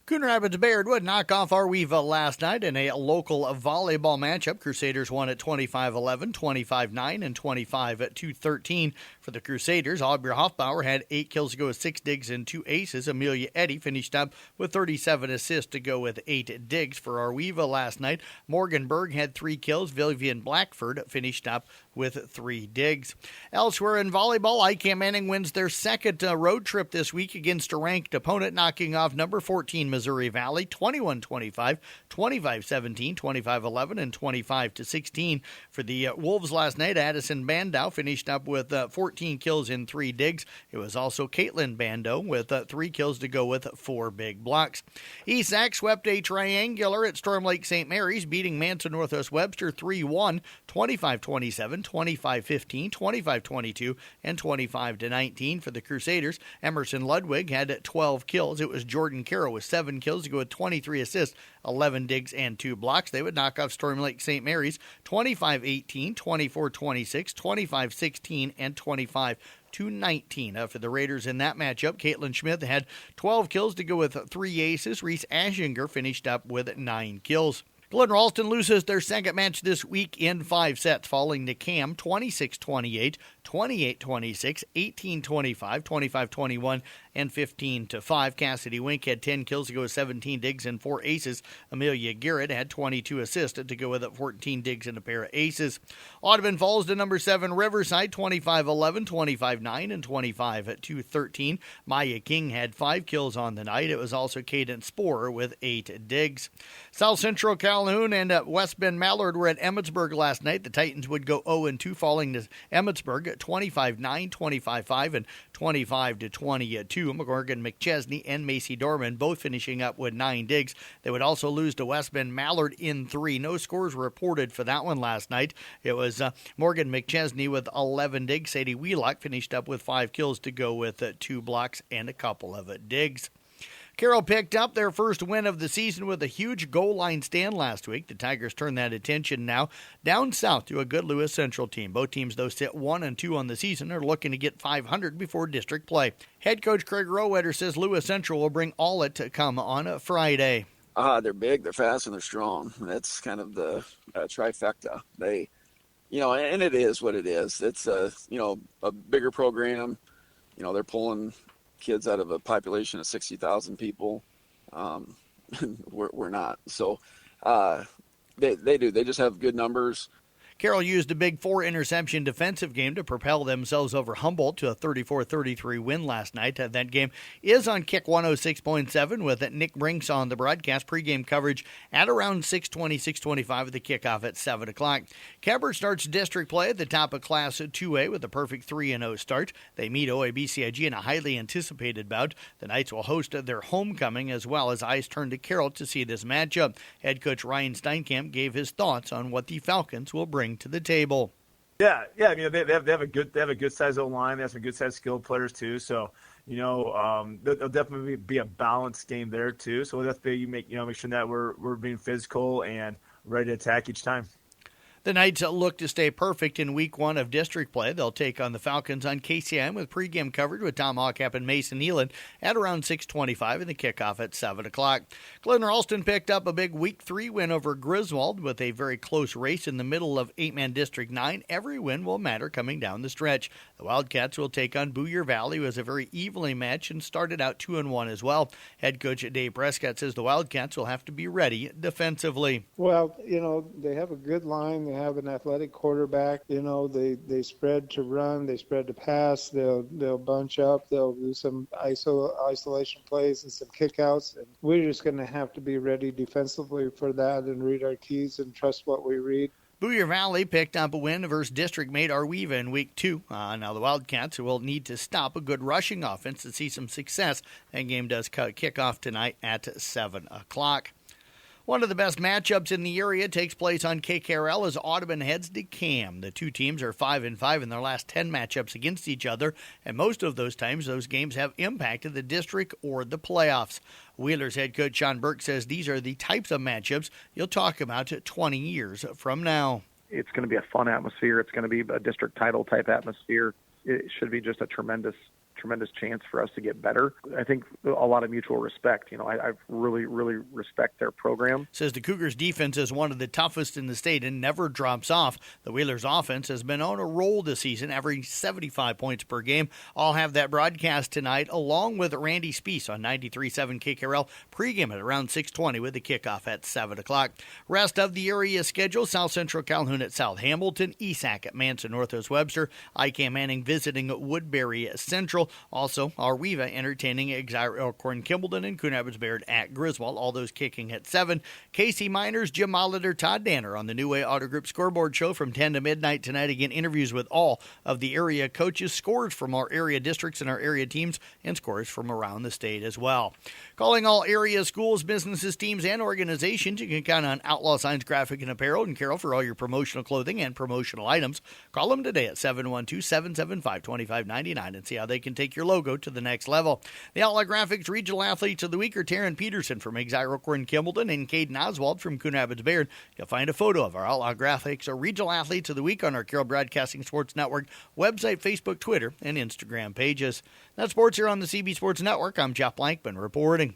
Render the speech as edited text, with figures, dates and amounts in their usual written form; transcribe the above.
Coon Rapids Bayard would knock off Arweva last night in a local volleyball matchup. Crusaders won at 25-11, 25-9, and 25-13 for the Crusaders. Aubrey Hoffbauer had 8 kills to go with 6 digs and 2 aces. Amelia Eddy finished up with 37 assists to go with 8 digs for Arweva last night. Morgan Berg had 3 kills. Vivian Blackford finished up with 3 digs. Elsewhere in volleyball, ICAM Manning wins their second road trip this week against a ranked opponent, knocking off number 14 Missouri Valley 21-25, 25-17, 25-11, and 25-16. For the Wolves last night, Addison Bandow finished up with 14 kills in 3 digs. It was also Caitlin Bando with 3 kills to go with 4 big blocks. ESAC swept a triangular at Storm Lake St. Mary's, beating Manson Northwest Webster 3-1, 25-27, 25-15, 25-22, and 25-19 for the Crusaders. Emerson Ludwig had 12 kills. It was Jordan Carroll with 7 kills to go with 23 assists, 11 digs, and 2 blocks. They would knock off Storm Lake St. Mary's 25-18, 24-26, 25-16, and 25-19. For the Raiders in that matchup, Caitlin Schmidt had 12 kills to go with 3 aces. Reese Ashinger finished up with 9 kills. Glen Ralston loses their second match this week in 5 sets, falling to Cam 26-28, 28-26, 18-25, 25-21, and 15-5. Cassidy Wink had 10 kills to go with 17 digs and 4 aces. Amelia Garrett had 22 assists to go with 14 digs and a pair of aces. Audubon falls to number 7 Riverside 25-11, 25-9, and 25-13. Maya King had 5 kills on the night. It was also Cadence Sporer with 8 digs. South Central Calhoun and West Bend Mallard were at Emmetsburg last night. The Titans would go 0-2, falling to Emmetsburg at 25-9, 25-5, and 25-22. McGorgan McChesney and Macy Dorman both finishing up with 9 digs. They would also lose to West Bend Mallard in 3. No scores reported for that one last night. It was Morgan McChesney with 11 digs. Sadie Wheelock finished up with 5 kills to go with 2 blocks and a couple of digs. Carroll picked up their first win of the season with a huge goal line stand last week. The Tigers turn that attention now down south to a good Lewis Central team. Both teams, though, sit 1-2 on the season, are looking to get 500 before district play. Head coach Craig Rowetter says Lewis Central will bring all it to come on Friday. They're big, they're fast, and they're strong. That's kind of the trifecta. They, and it is what it is. It's a bigger program. They're pulling kids out of a population of 60,000 people. We're not. So they do. They just have good numbers. Carroll used a big 4-interception defensive game to propel themselves over Humboldt to a 34-33 win last night. That game is on Kick 106.7 with Nick Brinks on the broadcast. Pregame coverage at around 6:20, 6:25 with the kickoff at 7 o'clock. Cabot starts district play at the top of Class 2A with a perfect 3-0 start. They meet OABCIG in a highly anticipated bout. The Knights will host their homecoming as well as eyes turn to Carroll to see this matchup. Head coach Ryan Steinkamp gave his thoughts on what the Falcons will bring to the table. Yeah. I mean, they have a good size O-line. They have some good size skilled players too. So there'll definitely be a balanced game there too. So we'll have to make sure that we're being physical and ready to attack each time. The Knights look to stay perfect in Week 1 of district play. They'll take on the Falcons on KCIM with pregame coverage with Tom Hawkap and Mason Nealon at around 6:25 and the kickoff at 7 o'clock. Glen Ralston picked up a big Week 3 win over Griswold with a very close race in the middle of 8-man District 9. Every win will matter coming down the stretch. The Wildcats will take on Booyer Valley, who was a very evenly matched and started out 2-1 as well. Head coach Dave Prescott says the Wildcats will have to be ready defensively. Well, they have a good line. They have an athletic quarterback. They spread to run, they spread to pass. They'll bunch up. They'll do some isolation plays and some kickouts. And we're just going to have to be ready defensively for that and read our keys and trust what we read. Booyer Valley picked up a win versus district mate Arweva in Week 2. Now the Wildcats will need to stop a good rushing offense to see some success. That game does kick off tonight at 7 o'clock. One of the best matchups in the area takes place on KKRL as Audubon heads to Cam. The two teams are 5-5 in their last 10 matchups against each other, and most of those times those games have impacted the district or the playoffs. Wheeler's head coach Sean Burke says these are the types of matchups you'll talk about 20 years from now. It's going to be a fun atmosphere. It's going to be a district title type atmosphere. It should be just a tremendous tremendous chance for us to get better. I think a lot of mutual respect. I really, really respect their program. Says the Cougars' defense is one of the toughest in the state and never drops off. The Whalers' offense has been on a roll this season, averaging 75 points per game. I'll have that broadcast tonight along with Randy Speece on 93.7 KKRL. Pregame at around 6:20 with the kickoff at 7 o'clock. Rest of the area schedule: South Central Calhoun at South Hamilton, ESAC at Manson Northwest Webster, ICAM Manning visiting Woodbury Central. Also, Arweva entertaining Exire Elkhorn Kimballton and Coon Rapids Bayard at Griswold. All those kicking at 7. KC Miners, Jim Molitor, Todd Danner on the New Way Auto Group Scoreboard Show from 10 to midnight tonight. Again, interviews with all of the area coaches, scores from our area districts and our area teams, and scores from around the state as well. Calling all area schools, businesses, teams, and organizations, you can count on Outlaw Signs Graphic and Apparel and Carroll for all your promotional clothing and promotional items. Call them today at 712-775-2599 and see how they can take your logo to the next level. The Outlaw Graphics Regional Athletes of the Week are Taryn Peterson from Exire Elkhorn Kimballton and Caden Oswald from Coon Rapids Bayard. You'll find a photo of our Outlaw Graphics or Regional Athletes of the Week on our Carroll Broadcasting Sports Network website, Facebook, Twitter, and Instagram pages. That's sports here on the CB Sports Network. I'm Jeff Blankman reporting.